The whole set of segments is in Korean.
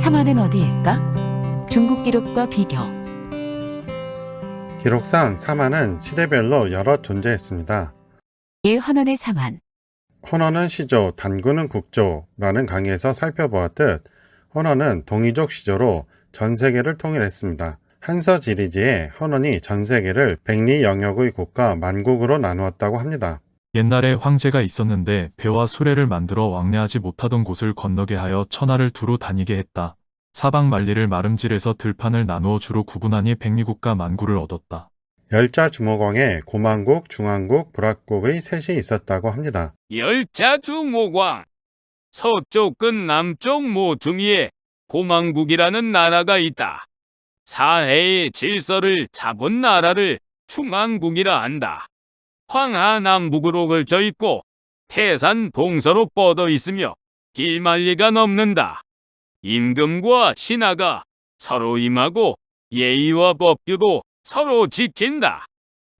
삼화는 어디일까? 중국 기록과 비교. 기록상 삼화는 시대별로 여러 존재했습니다. 1. 헌원의 삼환. 헌원은 시조, 단군은 국조라는 강의에서 살펴보았듯 헌원은 동이족 시조로 전 세계를 통일했습니다. 한서지리지에 헌원이 전 세계를 백리 영역의 국가 만국으로 나누었다고 합니다. 옛날에 황제가 있었는데 배와 수레를 만들어 왕래하지 못하던 곳을 건너게 하여 천하를 두루 다니게 했다. 사방 만리를 마름질해서 들판을 나누어 주로 구분하니 백리국가 만구를 얻었다. 열자 주모광에 고만국, 중앙국, 불압국의 셋이 있었다고 합니다. 열자주모광. 서쪽 끝 남쪽 모퉁이에 고망국이라는 나라가 있다. 사해의 질서를 잡은 나라를 중앙국이라 한다. 황하 남북으로 걸쳐 있고 태산 동서로 뻗어 있으며 길만리가 넘는다. 임금과 신하가 서로 임하고 예의와 법규도 서로 지킨다.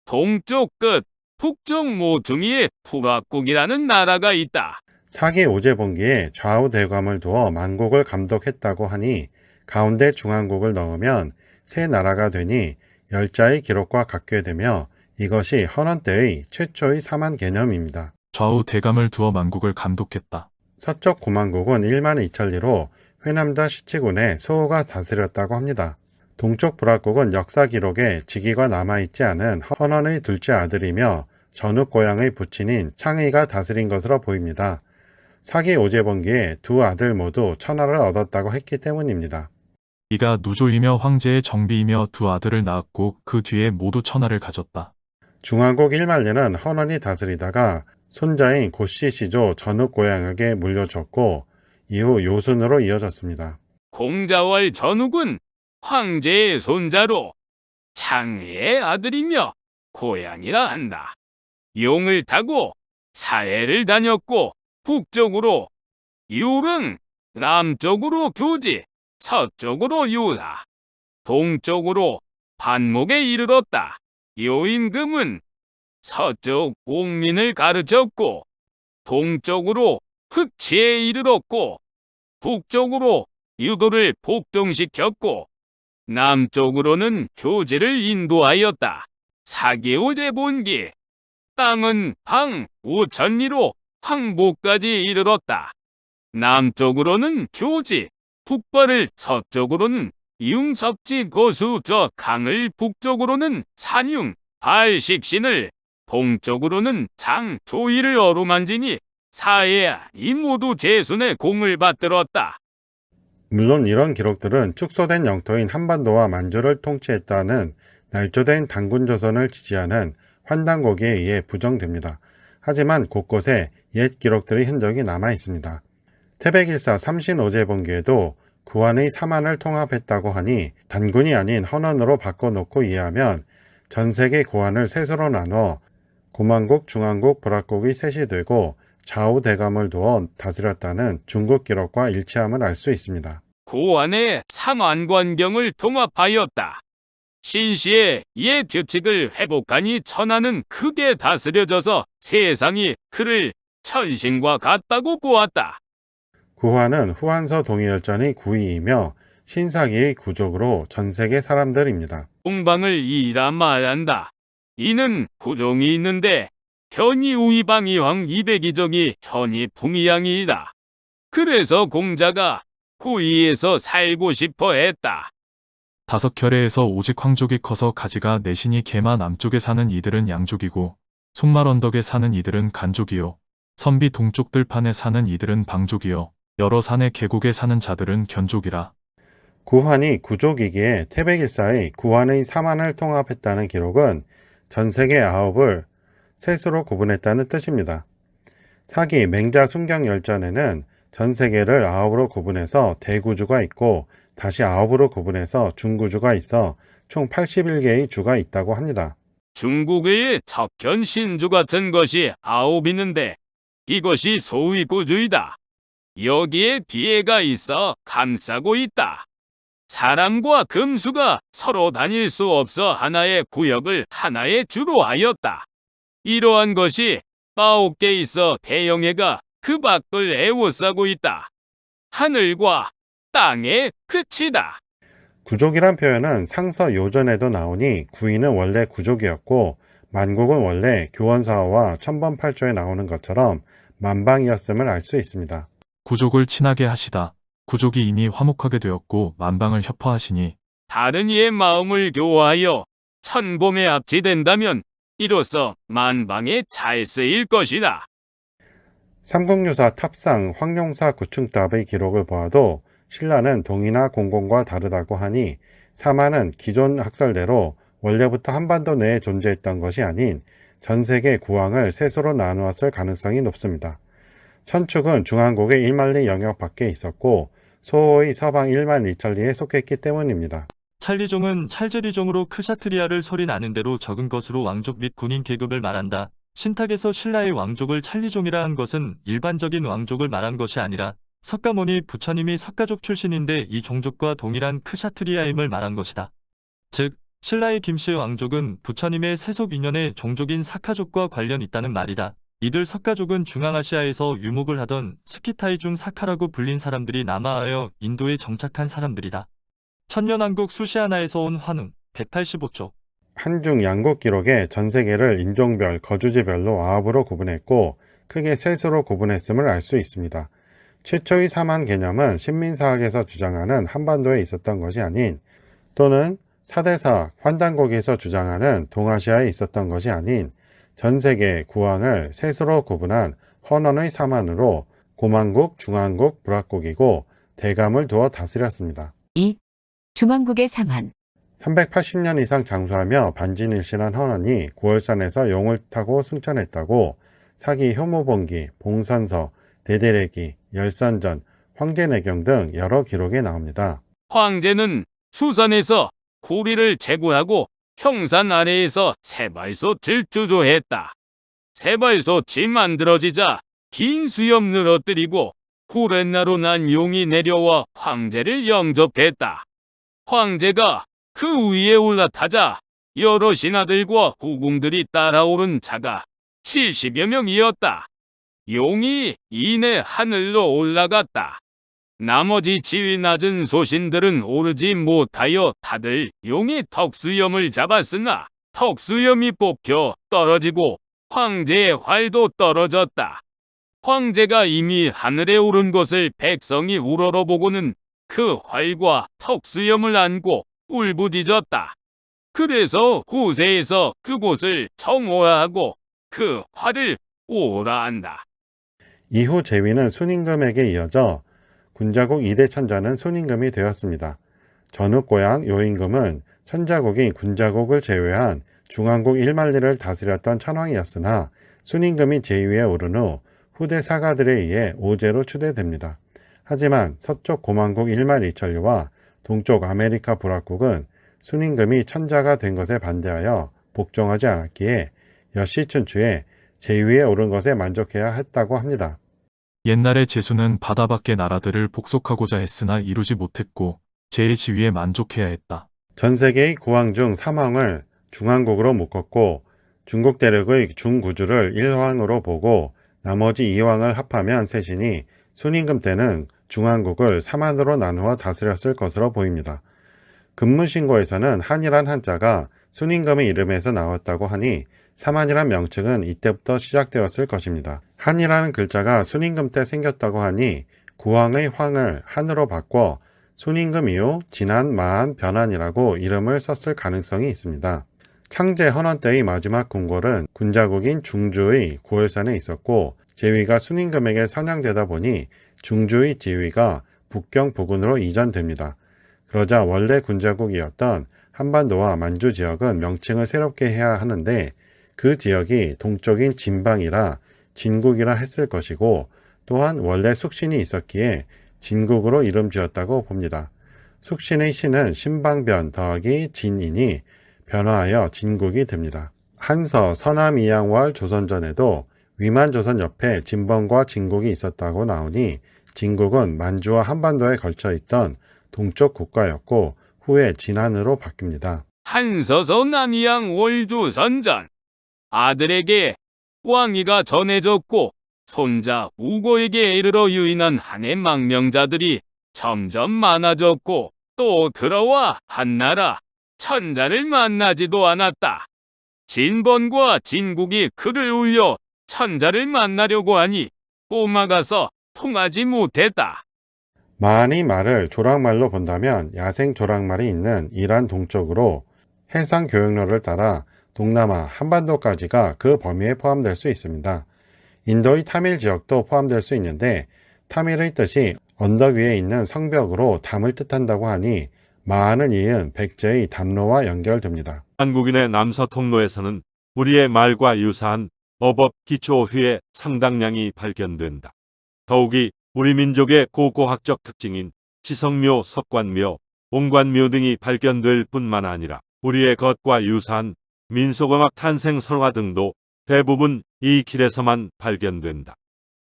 동쪽 끝 북쪽 모퉁이에 북악국이라는 나라가 있다. 사기 오제봉기에 좌우 대감을 두어 만국을 감독했다고 하니 가운데 중앙국을 넣으면 세 나라가 되니 열자의 기록과 같게 되며 이것이 헌원 때의 최초의 삼환 개념입니다. 좌우 대감을 두어 만국을 감독했다. 서쪽 고만국은 1만 2천리로 회남도 시치군에 소호가 다스렸다고 합니다. 동쪽 불압국은 역사 기록에 직위가 남아있지 않은 헌원의 둘째 아들이며 전욱 고향의 부친인 창의가 다스린 것으로 보입니다. 사기 오제봉기에 두 아들 모두 천하를 얻었다고 했기 때문입니다. 이가 누조이며 황제의 정비이며 두 아들을 낳았고 그 뒤에 모두 천하를 가졌다. 중앙국 1만리는 헌원이 다스리다가 손자인 고씨 시조 전욱 고향에게 물려줬고 이후 요순으로 이어졌습니다. 공자월 전욱은 황제의 손자로 창의의 아들이며 고향이라 한다. 용을 타고 사해를 다녔고 북쪽으로 유릉, 남쪽으로 교지, 서쪽으로 유사, 동쪽으로 반목에 이르렀다. 요임금은 서쪽 옥민을 가르쳤고 동쪽으로 흑치에 이르렀고 북쪽으로 유도를 복종시켰고 남쪽으로는 교지를 인도하였다. 사기오제본기 땅은 방 5천리로 황복까지 이르렀다. 남쪽으로는 교지, 북발을 서쪽으로는 융섭지 고수 저 강을 북쪽으로는 산융, 발식신을 동쪽으로는 장, 조이를 어루만지니 사해야 이 모두 제순의 공을 받들었다. 물론 이런 기록들은 축소된 영토인 한반도와 만주를 통치했다는 날조된 단군조선을 지지하는 환단고기에 의해 부정됩니다. 하지만 곳곳에 옛 기록들의 흔적이 남아 있습니다. 태백일사 삼신오제봉기에도 구한의 삼환을 통합했다고 하니 단군이 아닌 헌원으로 바꿔놓고 이해하면 전세계 구한을 셋으로 나눠 고만국, 중앙국, 불압국의 셋이 되고 좌우 대감을 두어 다스렸다는 중국 기록과 일치함을 알 수 있습니다. 고안의 삼환관경을 통합하였다. 신시의 옛 규칙을 회복하니 천하는 크게 다스려져서 세상이 그를 천신과 같다고 보았다. 구한은 후한서 동해열전의 구이이며 신사기의 구족으로 전세계 사람들입니다. 동방을 이라 말한다. 이는 구종이 있는데 현이 우이방이황 200이종이 현이 풍이양이다. 그래서 공자가 후이에서 살고 싶어 했다. 다섯 결해에서 오직 황족이 커서 가지가 내신이 개마 남쪽에 사는 이들은 양족이고 송말 언덕에 사는 이들은 간족이요 선비 동쪽 들판에 사는 이들은 방족이요 여러 산의 계곡에 사는 자들은 견족이라. 구한이 구족이기에 태백일사의 구한의 삼환을 통합했다는 기록은 전세계 9을 셋으로 구분했다는 뜻입니다. 사기 맹자 순경열전에는 전세계를 9으로 구분해서 대구주가 있고 다시 9으로 구분해서 중구주가 있어 총 81개의 주가 있다고 합니다. 중국의 척현 신주 같은 것이 9 있는데 이것이 소위 구주이다. 여기에 비애가 있어 감싸고 있다. 사람과 금수가 서로 다닐 수 없어 하나의 구역을 하나의 주로 하였다. 이러한 것이 9개 있어 대영해가 그 밖을 에워싸고 있다. 하늘과 땅의 끝이다. 구족이란 표현은 상서 요전에도 나오니 구인은 원래 구족이었고 만국은 원래 교원사화와 천번팔조에 나오는 것처럼 만방이었음을 알 수 있습니다. 구족을 친하게 하시다. 구족이 이미 화목하게 되었고 만방을 협화하시니 다른 이의 마음을 교화하여 천봄에 합치된다면 이로써 만방에 잘 쓰일 것이다. 삼국유사 탑상 황룡사 구충답의 기록을 보아도 신라는 동이나 공공과 다르다고 하니 사마는 기존 학설대로 원래부터 한반도 내에 존재했던 것이 아닌 전 세계 구왕을 셋으로 나누었을 가능성이 높습니다. 천축은 중한국의 1만리 영역 밖에 있었고 소호의 서방 1만 2천리에 속했기 때문입니다. 찰리종은 찰제리종으로 크샤트리아를 소리 나는 대로 적은 것으로 왕족 및 군인 계급을 말한다. 신탁에서 신라의 왕족을 찰리종이라 한 것은 일반적인 왕족을 말한 것이 아니라 석가모니 부처님이 석가족 출신인데 이 종족과 동일한 크샤트리아임을 말한 것이다. 즉 신라의 김씨의 왕족은 부처님의 세속 인연의 종족인 사카족과 관련 있다는 말이다. 이들 석가족은 중앙아시아에서 유목을 하던 스키타이 중 사카라고 불린 사람들이 남하하여 인도에 정착한 사람들이다. 천년왕국 수시하나에서 온 환웅 185쪽. 한중 양국 기록에 전 세계를 인종별, 거주지별로 아합으로 구분했고 크게 셋으로 구분했음을 알 수 있습니다. 최초의 사만 개념은 신민사학에서 주장하는 한반도에 있었던 것이 아닌 또는 사대사학, 환단곡에서 주장하는 동아시아에 있었던 것이 아닌 전 세계 구왕을 셋으로 구분한 헌원의 사만으로 고만국, 중한국, 불합국이고 대감을 두어 다스렸습니다. 2. 중왕국의 사만. 380년 이상 장수하며 반진일신한 헌원이 구월산에서 용을 타고 승천했다고 사기 효모본기, 봉선서, 대대래기, 열산전, 황제내경 등 여러 기록에 나옵니다. 황제는 수산에서 구리를 제구하고 형산 아래에서 세발솥을 주조했다. 세발솥이 만들어지자 긴 수염 늘어뜨리고 구렛나루 난 용이 내려와 황제를 영접했다. 황제가 그 위에 올라타자 여러 신하들과 후궁들이 따라오른 자가 70여 명이었다. 용이 이내 하늘로 올라갔다. 나머지 지위 낮은 소신들은 오르지 못하여 다들 용이 턱수염을 잡았으나 턱수염이 뽑혀 떨어지고 황제의 활도 떨어졌다. 황제가 이미 하늘에 오른 것을 백성이 우러러보고는 그 활과 턱수염을 안고 울부짖었다. 그래서 후세에서 그곳을 청오하고 그 활을 오라한다. 이후 제위는 순임금에게 이어져 군자국 2대 천자는 순임금이 되었습니다. 전후고향 요임금은 천자국이 군자국을 제외한 중한국 1만리를 다스렸던 천황이었으나 순임금이 제위에 오른 후 후대 사가들에 의해 오제로 추대됩니다. 하지만 서쪽 고만국 1만 2천리와 동쪽 아메리카 불합국은 순임금이 천자가 된 것에 반대하여 복종하지 않았기에 여시춘추에 제위에 오른 것에 만족해야 했다고 합니다. 옛날에 제수는 바다 밖의 나라들을 복속하고자 했으나 이루지 못했고 제의 지위에 만족해야 했다. 전 세계의 구왕 중 3왕을 중한국으로 묶었고 중국 대륙의 중구주를 1왕으로 보고 나머지 2왕을 합하면 셋이니 순임금 때는 중한국을 3안으로 나누어 다스렸을 것으로 보입니다. 금문신고에서는 한이란 한자가 순임금의 이름에서 나왔다고 하니 삼한이란 명칭은 이때부터 시작되었을 것입니다. 한이라는 글자가 순임금 때 생겼다고 하니 구왕의 황을 한으로 바꿔 순임금 이후 진한, 마한, 변한이라고 이름을 썼을 가능성이 있습니다. 창제 헌원 때의 마지막 궁궐은 군자국인 중주의 구월산에 있었고 제위가 순임금에게 선양되다 보니 중주의 지위가 북경 부근으로 이전됩니다. 그러자 원래 군자국이었던 한반도와 만주 지역은 명칭을 새롭게 해야 하는데 그 지역이 동쪽인 진방이라 진국이라 했을 것이고 또한 원래 숙신이 있었기에 진국으로 이름 지었다고 봅니다. 숙신의 신은 신방변 더하기 진이니 변화하여 진국이 됩니다. 한서 서남이양월 조선전에도 위만조선 옆에 진번과 진국이 있었다고 나오니 진국은 만주와 한반도에 걸쳐 있던 동쪽 국가였고 후에 진안으로 바뀝니다. 한서서 남이양 월조선전. 아들에게 왕위가 전해졌고 손자 우고에게 이르러 유인한 한의 망명자들이 점점 많아졌고 또 들어와 한나라, 천자를 만나지도 않았다. 진번과 진국이 글을 올려 천자를 만나려고 하니 꼬마가서 통하지 못했다. 마한이 말을 조랑말로 본다면 야생 조랑말이 있는 이란 동쪽으로 해상 교역로를 따라 동남아 한반도까지가 그 범위에 포함될 수 있습니다. 인도의 타밀 지역도 포함될 수 있는데 타밀의 뜻이 언덕 위에 있는 성벽으로 담을 뜻한다고 하니 마한을 이은 백제의 담로와 연결됩니다. 한국인의 남서통로에서는 우리의 말과 유사한 어법 기초어휘의 상당량이 발견된다. 더욱이 우리 민족의 고고학적 특징인 지성묘, 석관묘, 옹관묘 등이 발견될 뿐만 아니라 우리의 것과 유사한 민속음악 탄생 설화 등도 대부분 이 길에서만 발견된다.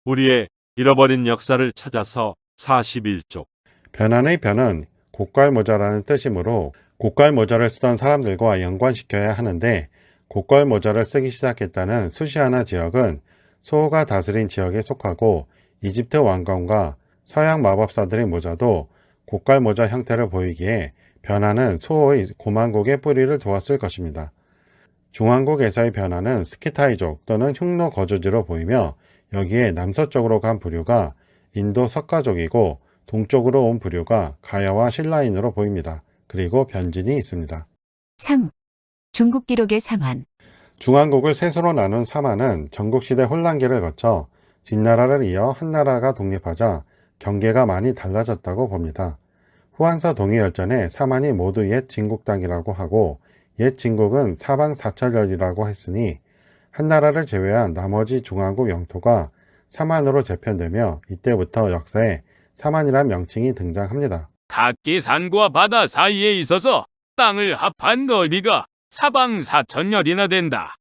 우리의 잃어버린 역사를 찾아서 41쪽. 변환의 변은 곡갈모자라는 뜻이므로 곡갈모자를 쓰던 사람들과 연관시켜야 하는데 곡갈모자를 쓰기 시작했다는 수시아나 지역은 소호가 다스린 지역에 속하고 이집트 왕건과 서양 마법사들의 모자도 곡갈모자 형태를 보이기에 변화는 소호의 고만국의 뿌리를 두었을 것입니다. 중왕국에서의 변화는 스키타이족 또는 흉노 거주지로 보이며 여기에 남서쪽으로 간 부류가 인도 석가족이고 동쪽으로 온 부류가 가야와 신라인으로 보입니다. 그리고 변진이 있습니다. 3. 중국 기록의 사만. 중왕국을 셋으로 나눈 사만은 전국시대 혼란기를 거쳐 진나라를 이어 한나라가 독립하자 경계가 많이 달라졌다고 봅니다. 후한서 동의열전에 사만이 모두 옛 진국당이라고 하고 옛 진국은 사방 사찰열이라고 했으니 한나라를 제외한 나머지 중왕국 영토가 사만으로 재편되며 이때부터 역사에 사만이란 명칭이 등장합니다. 각기 산과 바다 사이에 있어서 땅을 합한 넓이가 사방 4천열이나 된다.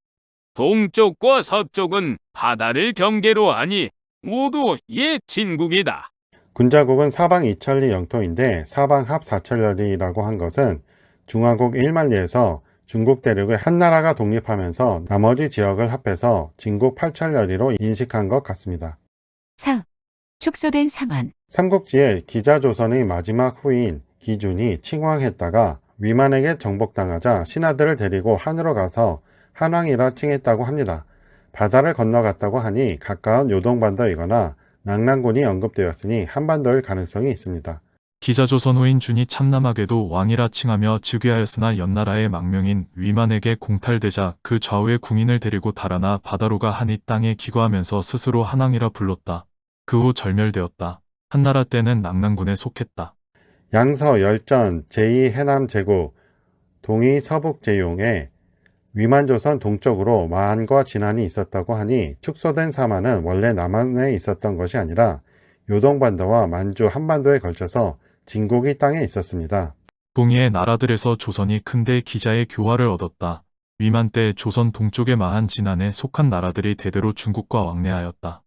동쪽과 서쪽은 바다를 경계로 하니 모두 옛 진국이다. 군자국은 사방 2천리 영토인데 사방 합 4천리라고 한 것은 중왕국 1만리에서 중국 대륙의 한나라가 독립하면서 나머지 지역을 합해서 진국 8천리로 인식한 것 같습니다. 4. 축소된 사만. 삼국지에 기자조선의 마지막 후인 기준이 칭왕했다가 위만에게 정복당하자 신하들을 데리고 한으로 가서 한왕이라 칭했다고 합니다. 바다를 건너갔다고 하니 가까운 요동반도이거나 낙랑군이 언급되었으니 한반도일 가능성이 있습니다. 기자조선 후인 준이 참남하게도 왕이라 칭하며 즉위하였으나 연나라의 망명인 위만에게 공탈되자 그 좌우의 궁인을 데리고 달아나 바다로가 한이 땅에 기거하면서 스스로 한왕이라 불렀다. 그 후 절멸되었다. 한나라 때는 낙랑군에 속했다. 양서 열전 제2해남제국 동의 서북제용에 위만조선 동쪽으로 마한과 진한이 있었다고 하니 축소된 사만은 원래 남한에 있었던 것이 아니라 요동반도와 만주 한반도에 걸쳐서 진국이 땅에 있었습니다. 동의의 나라들에서 조선이 큰데 기자의 교화를 얻었다. 위만 때 조선 동쪽의 마한 진한에 속한 나라들이 대대로 중국과 왕래하였다.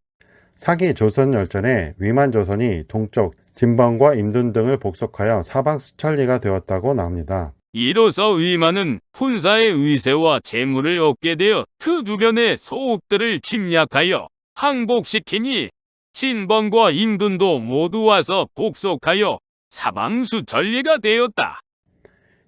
사기 조선열전에 위만조선이 동쪽 진번과 임둔 등을 복속하여 사방 수천리가 되었다고 나옵니다. 이로써 위만은 훈사의 의세와 재물을 얻게 되어 그 주변의 소옥들을 침략하여 항복시키니 진번과 임둔도 모두 와서 복속하여 사방 수천리가 되었다.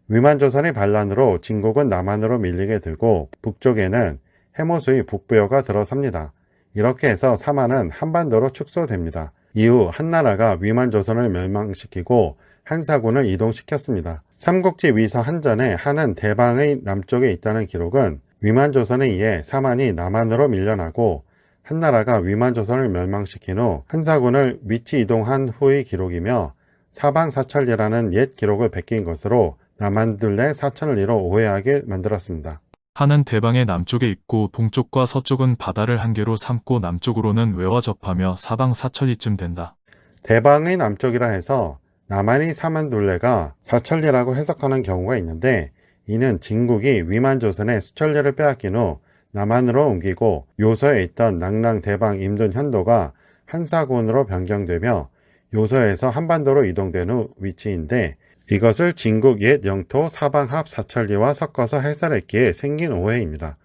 위만조선의 반란으로 진국은 남한으로 밀리게 되고 북쪽에는 해모수의 북부여가 들어섭니다. 이렇게 해서 사만은 한반도로 축소됩니다. 이후 한나라가 위만조선을 멸망시키고 한사군을 이동시켰습니다. 삼국지 위서 한전에 한은 대방의 남쪽에 있다는 기록은 위만조선에 의해 사만이 남한으로 밀려나고 한나라가 위만조선을 멸망시킨 후 한사군을 위치 이동한 후의 기록이며 사방사천리라는 옛 기록을 베낀 것으로 남한둘레 사천리로 오해하게 만들었습니다. 한은 대방의 남쪽에 있고 동쪽과 서쪽은 바다를 한계로 삼고 남쪽으로는 외와 접하며 사방 사천리쯤 된다. 대방의 남쪽이라 해서 남한이 사만둘레가 사천리라고 해석하는 경우가 있는데 이는 진국이 위만조선의 수천리를 빼앗긴 후 남한으로 옮기고 요서에 있던 낙랑, 대방, 임둔, 현도가 한사군으로 변경되며 요서에서 한반도로 이동된 후 위치인데 이것을 진국 옛 영토 사방합 사천리와 섞어서 해설했기에 생긴 오해입니다.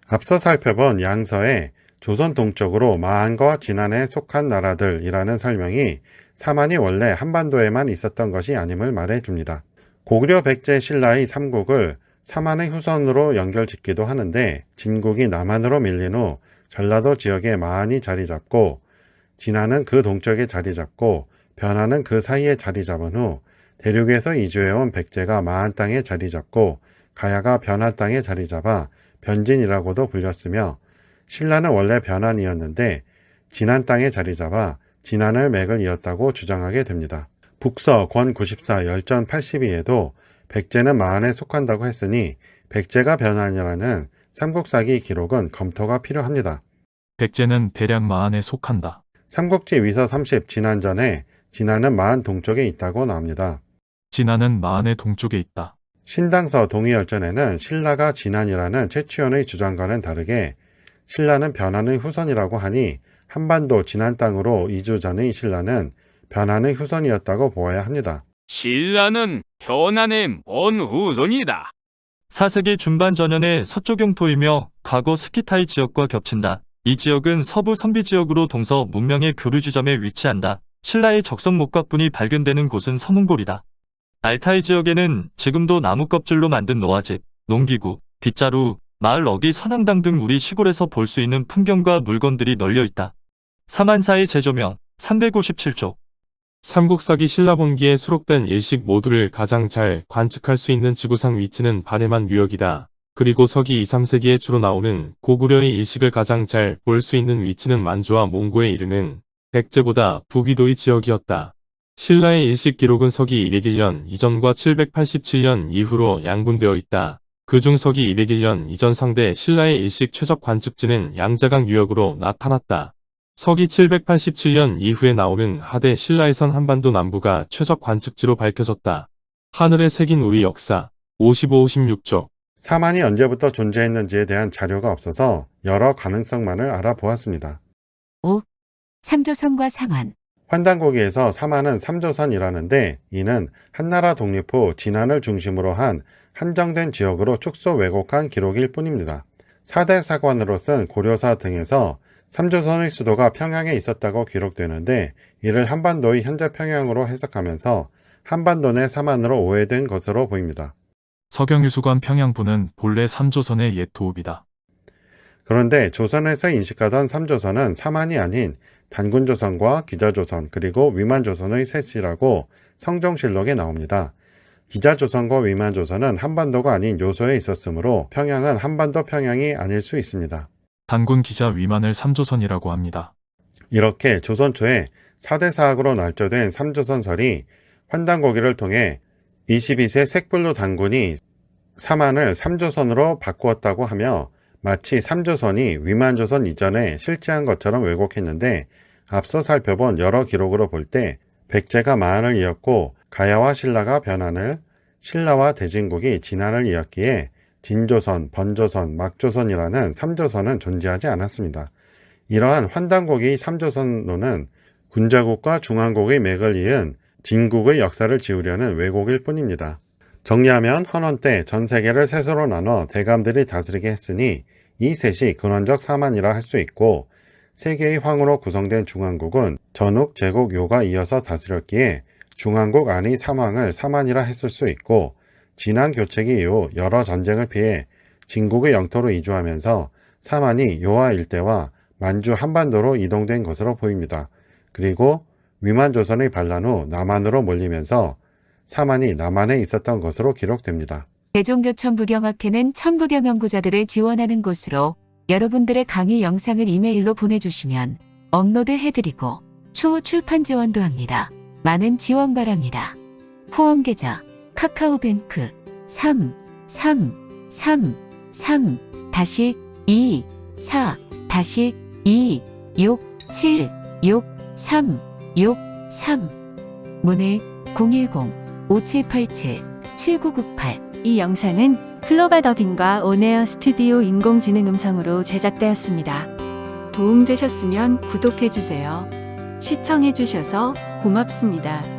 앞서 살펴본 양서에 조선 동쪽으로 마한과 진한에 속한 나라들이라는 설명이 사만이 원래 한반도에만 있었던 것이 아님을 말해줍니다. 고구려 백제 신라의 삼국을 사만의 후손으로 연결짓기도 하는데 진국이 남한으로 밀린 후 전라도 지역에 마한이 자리 잡고 진화는 그 동쪽에 자리 잡고 변화는 그 사이에 자리 잡은 후 대륙에서 이주해온 백제가 마한 땅에 자리 잡고 가야가 변화 땅에 자리 잡아 변진이라고도 불렸으며 신라는 원래 변환이었는데 진안 땅에 자리 잡아 진안을 맥을 이었다고 주장하게 됩니다. 북서 권 94 열전 82에도 백제는 마한에 속한다고 했으니 백제가 변환이라는 삼국사기 기록은 검토가 필요합니다. 백제는 대략 마한에 속한다. 삼국지 위서 30 진안전에 진안은 마한 동쪽에 있다고 나옵니다. 진안은 마한의 동쪽에 있다. 신당서 동의열전에는 신라가 진안이라는 최치원의 주장과는 다르게 신라는 변환의 후손이라고 하니 한반도 진안 땅으로 이주 전의 신라는 변환의 후손이었다고 보아야 합니다. 신라는 변환의 먼 후손이다. 4세기 중반 전년의 서쪽 영토이며 과거 스키타이 지역과 겹친다. 이 지역은 서부 선비 지역으로 동서 문명의 교류 지점에 위치한다. 신라의 적성 목각분이 발견되는 곳은 서문골이다. 알타이 지역에는 지금도 나무 껍질로 만든 노화집, 농기구, 빗자루, 마을 어기 선앙당 등 우리 시골에서 볼 수 있는 풍경과 물건들이 널려 있다. 사만사의 제조명 357조. 삼국사기 신라본기에 수록된 일식 모두를 가장 잘 관측할 수 있는 지구상 위치는 바레만 유역이다. 그리고 서기 2, 3세기에 주로 나오는 고구려의 일식을 가장 잘 볼 수 있는 위치는 만주와 몽고에 이르는 백제보다 북위도의 지역이었다. 신라의 일식 기록은 서기 201년 이전과 787년 이후로 양분되어 있다. 그중 서기 201년 이전 상대 신라의 일식 최적 관측지는 양자강 유역으로 나타났다. 서기 787년 이후에 나오는 하대 신라에선 한반도 남부가 최적 관측지로 밝혀졌다. 하늘에 새긴 우리 역사 55-56조. 사만이 언제부터 존재했는지에 대한 자료가 없어서 여러 가능성만을 알아보았습니다. 5. 삼조선과 사만. 환단고기에서 사만은 삼조선이라는데 이는 한나라 독립 후 진안을 중심으로 한 한정된 지역으로 축소 왜곡한 기록일 뿐입니다. 4대 사관으로 쓴 고려사 등에서 삼조선의 수도가 평양에 있었다고 기록되는데 이를 한반도의 현재 평양으로 해석하면서 한반도 내 사만으로 오해된 것으로 보입니다. 서경유수관 평양부는 본래 삼조선의 옛 도읍이다. 그런데 조선에서 인식하던 삼조선은 사만이 아닌 단군조선과 기자조선 그리고 위만조선의 셋이라고 성종실록에 나옵니다. 기자조선과 위만조선은 한반도가 아닌 요소에 있었으므로 평양은 한반도 평양이 아닐 수 있습니다. 단군 기자 위만을 삼조선이라고 합니다. 이렇게 조선 초에 4대 사학으로 날조된 삼조선설이 환단고기를 통해 22세 색불로 단군이 사만을 삼조선으로 바꾸었다고 하며 마치 삼조선이 위만조선 이전에 실제한 것처럼 왜곡했는데 앞서 살펴본 여러 기록으로 볼 때 백제가 마한을 이었고 가야와 신라가 변환을, 신라와 대진국이 진안을 이었기에 진조선, 번조선, 막조선이라는 삼조선은 존재하지 않았습니다. 이러한 환단고기의 삼조선론은 군자국과 중앙국의 맥을 이은 진국의 역사를 지우려는 왜곡일 뿐입니다. 정리하면 헌원 때 전 세계를 셋으로 나눠 대감들이 다스리게 했으니 이 셋이 근원적 사만이라 할 수 있고 세 개의 황으로 구성된 중앙국은 전욱, 제국, 요가 이어서 다스렸기에 중앙국 안의 삼황을 사만이라 했을 수 있고 진안 교체기 이후 여러 전쟁을 피해 진국의 영토로 이주하면서 사만이 요하 일대와 만주 한반도로 이동된 것으로 보입니다. 그리고 위만조선의 반란 후 남한으로 몰리면서 사만이 남한에 있었던 것으로 기록됩니다. 대종교천부경학회는 천부경 연구자들을 지원하는 곳으로 여러분들의 강의 영상을 이메일로 보내주시면 업로드 해드리고 추후 출판 지원도 합니다. 많은 지원 바랍니다. 후원 계좌 카카오뱅크 333-3-3-2-4-2-6-7-6-3-6-3 문의 010-5787-7998. 이 영상은 클로바 더빙과 온에어 스튜디오 인공지능 음성으로 제작되었습니다. 도움되셨으면 구독해주세요. 시청해주셔서 고맙습니다.